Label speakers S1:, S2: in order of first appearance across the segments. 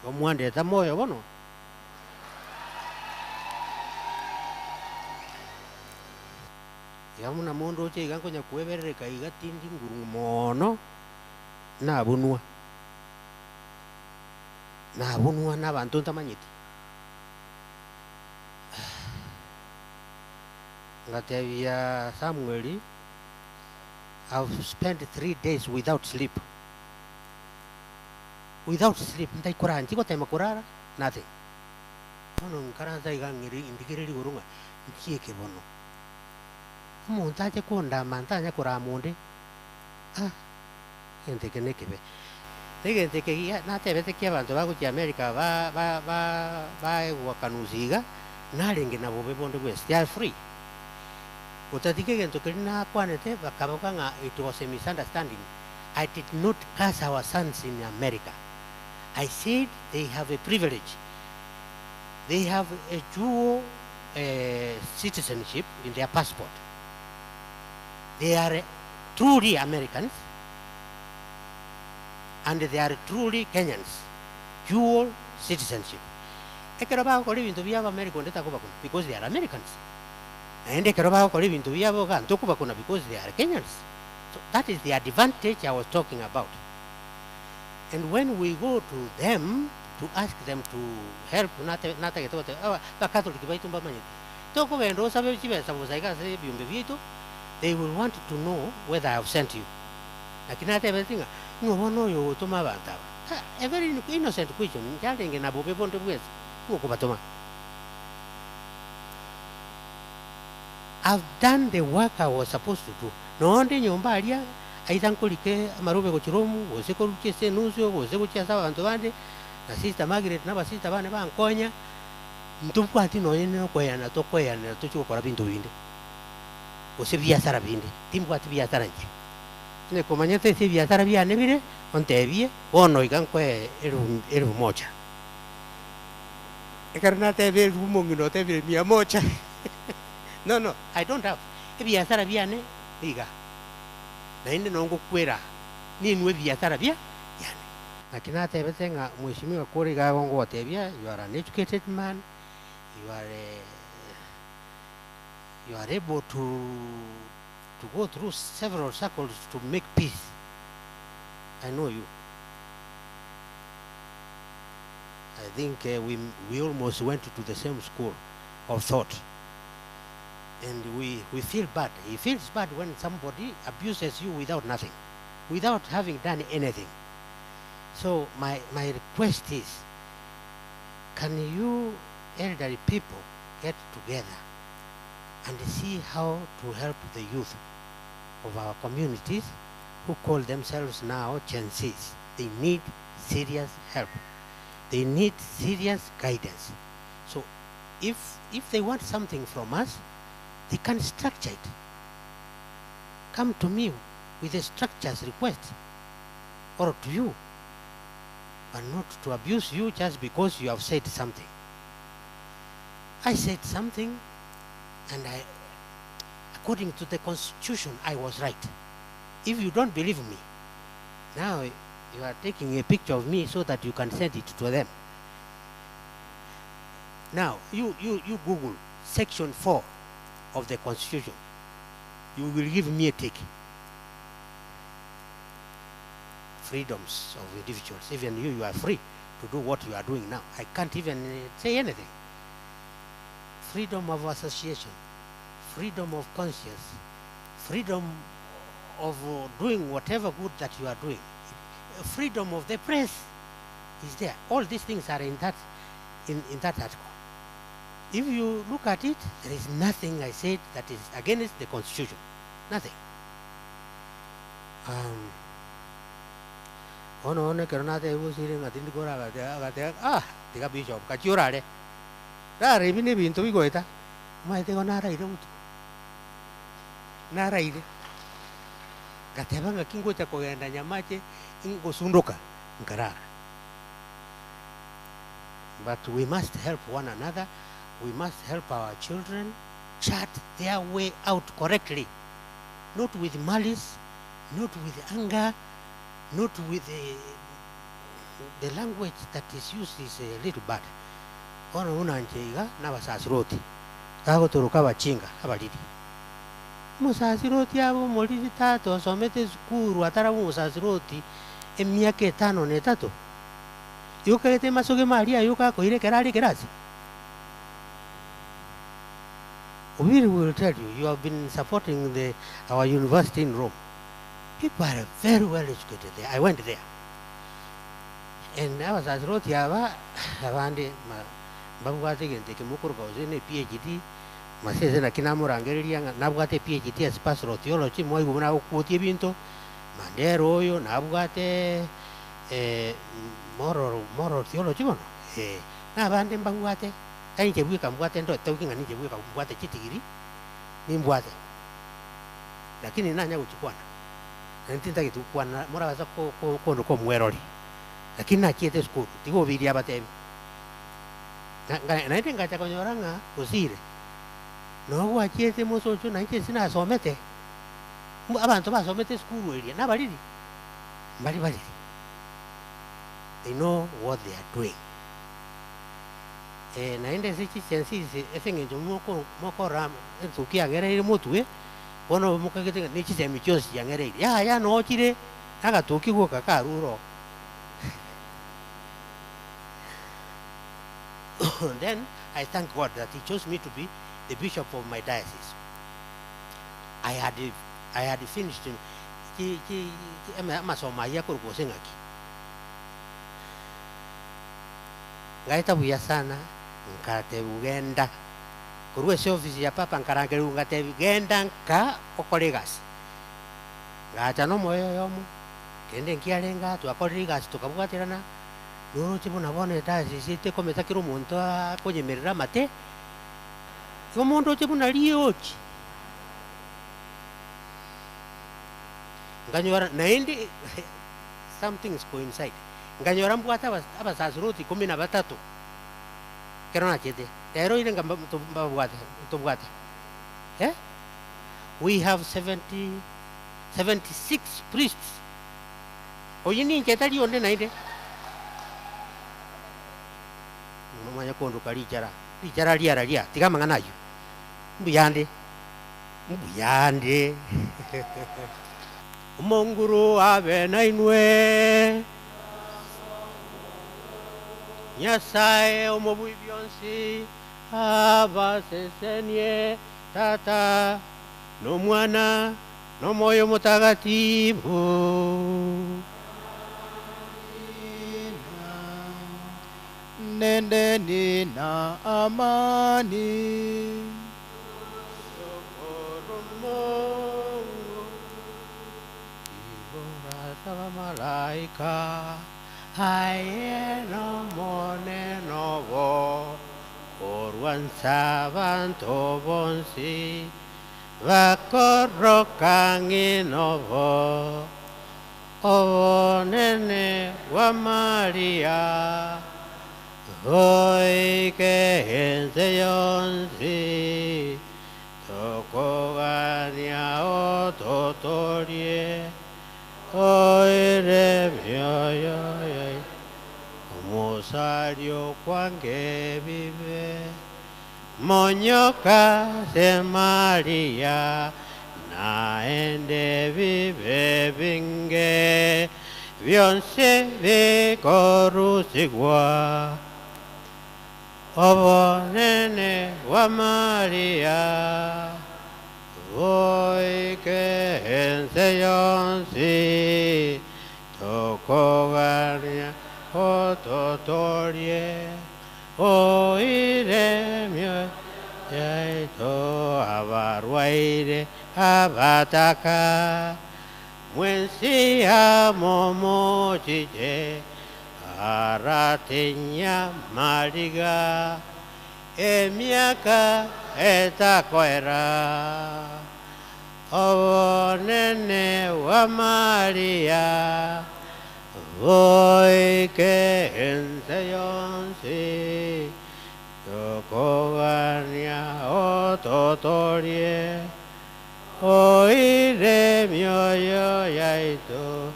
S1: Omwande tamoyo bono. Yamuna mundu che igango nya kwebereka igatindi nguru mono na bunwa n'abantu ntamanyiti ngatebia Samuel, I've spent 3 days without sleep. Without sleep, ndaikora antiko tema kurara nothing. Ono nkaranza igangiri indikiriri urunga nkieke bono. Umuntu aje kundama ntanya kuramunde. Gente kenekebe. Gente ke natebete ke abantu bakuti America ba wakanuziga nalinge nabo bebonde west. They are free. Utatike gento kirina kwanete bakabanga it was a misunderstanding. I did not curse our sons in America. I said they have a privilege. They have a dual citizenship in their passport. They are truly Americans and they are truly Kenyans. Dual citizenship. Because they are Americans. And they because they are Kenyans. So that is the advantage I was talking about. And when we go to them to ask them to help, they will want to know whether I have sent you. A very innocent question. I've done the work I was supposed to do. No only nyombalia, I thank Kolike, Marube Gochiromu, was a Kolke Senusio, was a Guchasa Antovande, the sister Margaret, Nava sister Vaneva and Konya, Tuquatino in Koyana, Tokoya, and Tuchu Corabinto Wind. Was a Via Sarabindi, Tim what Via Taranji. Ne Comanete Via Tarabia Nevire, Ontevie, or Noiganque Eru Mocha. I cannot have a woman, not every Mia Mocha. No, I don't have. Via Sarabiane, Liga. Then the Nongo Quera. Nin with Via Sarabia? I cannot have everything. Mushimi Koriga on whatever. You are an educated man. You are able to go through several circles to make peace. I know you. I think we almost went to the same school of thought. And we feel bad. It feels bad when somebody abuses you without nothing, without having done anything. So my request is, can you elderly people get together and see how to help the youth of our communities who call themselves now Gen Zs? They need serious help. They need serious guidance. So if they want something from us, they can structure it. Come to me with a structured request, or to you, but not to abuse you just because you have said something. I said something, and according to the Constitution, I was right. If you don't believe me, now you are taking a picture of me so that you can send it to them. Now, you Google Section 4 of the Constitution. You will give me a tick. Freedoms of individuals. Even you are free to do what you are doing now. I can't even say anything. Freedom of association, freedom of conscience, freedom of doing whatever good that you are doing. Freedom of the press is there. All these things are in that article. If you look at it, there is nothing I said that is against the Constitution. Nothing. Ono keronate usiri ngatin gora tiga bishop kaciurare. Rare ini bintu bigoita. Mai te nara ide utu. Nara ide. Gatebanga kingo cha kogenda nyamache ingo sundoka ngarara. But we must help one another. We must help our children chart their way out correctly, not with malice, not with anger, not with the language that is used is a little bad. Ono unanjeiga n'abasasiroti agoturuka abachinga abaliri umusasiroti abo muliri tato asomete sukuru atarabu umusasiroti emyaka 5 n'etatu yukagete masoge maria yukakoire kerari kerasi. We will tell you, you have been supporting our university in Rome. People are very well educated there. I went there. And I was at Rotiava, Avandi, Bangwati, and take a Mukuru, in a PhD, Masses and Kinamurangerian, Nabgate PhD as pastoral theology, Moyuna Kutibinto, Manderoyo, Nabgate, moral theology. Navandi Bangwate. Ainje buka mbwate ndo talking anije buka mbwate chitigiri ni mbwate lakini nanya uchukwana ntinta kitu kwana mora baza ko ndo ko mweroli lakini nakiete skuru tigo biri abate na ntenga cha konyoranga usire no wachiete moso chu na nche sina somete abantu basomete skuru elia na baliri bali they know what they are doing. Naende sichi sensi efenge moko ram entuki agere ile motue ono mukagete nichi semichosi yangere ya no chire aga tuki go kakaruro. Then I thank God that he chose me to be the bishop of my diocese. I had finished masoma yako kusengaki ngaita buya sana nkate ugenda kuruwe office ya papa nkarangere ngate ugenda nka okolegas ngacha no moyo yomo kende nkialenga twakolegas tukabwatirana noro chibona bone diocese te kometa kiro muntu akonyemerera mate yo muntu chibona liochi nganyora naindi something is coincide nganyora mbwata abasasiroti 13 kerona chete ero ile ngamba tubwata we have 76 priests oyini chetali onde naide mumanya kondo kalichara lia tikamanga nayo mbuyande Monguru ave nainwe Nyasaye omobui byonsi abasesenye tata no mwana no moyo mutagatifu
S2: nendeni na amani
S1: malaika haye no mone novo orwan sabanto bonsi va corrocangi novo o nene wa Maria hoy que gente yonsi toko gania o totorie oire mio Mosario que vive Moñoca de María naende vive vinge vionse de corusigua obo nene wa María hoy que enseñó si tocó galia o totorie oire mio yaito abarwaire abataka mwensi amomochiche aratinya mariga emiaka etakoera o nene wa Maria voy que enseñonsi toko gania o totorie oire mio yo yaito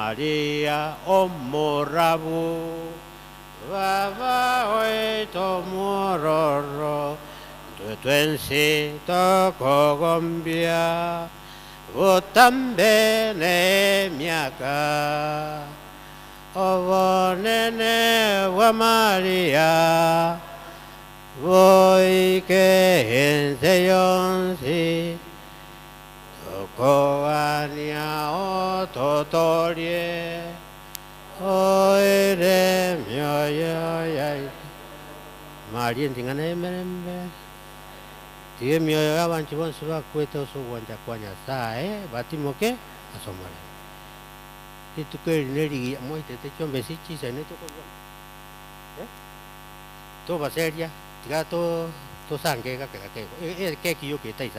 S1: Maria o morabu Vava oi to mororo Tuensi to kogombia Utambene miaka Ovo nene wa Maria Voi che hense yonsi Tokoania o totorie Oire mio yai Maria tingane merembe Tie mio yawan chibon suwa kueto so wanja kwanya sae batimo ke asomare Itu ke neri moi te chombe si chi se ne to ko to va seria tiga to sang ke ka ke ki yo ke tai